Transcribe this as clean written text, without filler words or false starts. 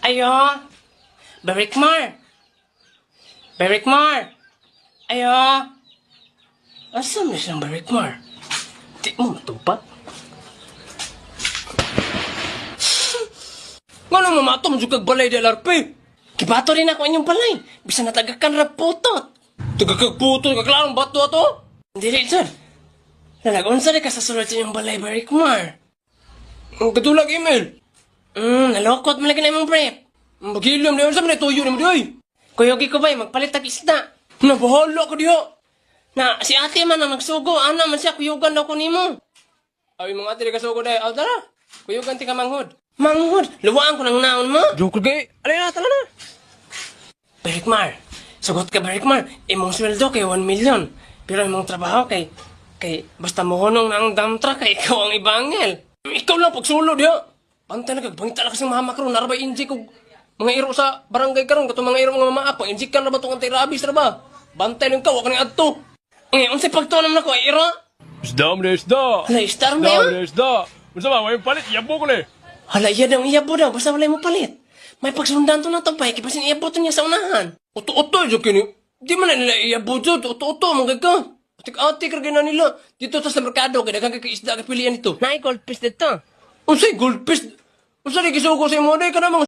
Ayo. Barikmar. Barikmar. Ayo. Asa mo siyang Barikmar? Di mo matupat? Nga nang mamatom yung kagbalay di LRP. Kibato rin ako inyong balay. Bisa natagakan raputot. Tagakagputot, kaklarong bato ato? Hindi rin, sir. Nalagunsa rin ka sa sulat sa inyong balay, Barikmar. Ang katulag email. Nalokot mo lagi na imong brief. Maghilam na yun sa mga tuyo na mo di. Kuyogi ko ba'y magpalit tag isda. Nabahala ko diha. Na si ate man ang nagsugo, ana man siya kuyugan daw ko nimo. Ay mga ate nagsugo dai, aw tara. Kuyugan ti ka manghod. Manghod, luwaan ko ng naon mo. Joke gay. Alay na tala na. Barikmar. Sugot ka Barikmar, imong sweldo kay 1 million. Pero imong trabaho kay basta mohonong na ang dump truck kay ikaw ang ibangel. Ikaw lang pagsulo diha. Pantay na kagbangita na kasing mahamakro, narabay injik og mga iro sa barangay karon, kato mga iro mga mamaak, injik ka na ba itong anti-rabies na ba? Bantay ng kawa ka ni adto. Unsay pagtuon naman ako, iro? Isda mo na isda. Hala, istar mo Isda mo yun? na isda. Unsa ba, may palit, yabo ko na eh. Hala, iya daw, iyabo daw, basta wala mo palit. May pagsundan to na to, pa, kipasin iyabo to niya sa unahan. Uto-uto, yung kini. Di man na nila iyabo dyan, uto-uto, mga ka. Atik-atik ka na nila. Dito sa merkado, kaya kagkakaisda ka pilihan ito. Naay gold piece dito. Unsay gold piece? Unsay gisugo sa imo, day ka namang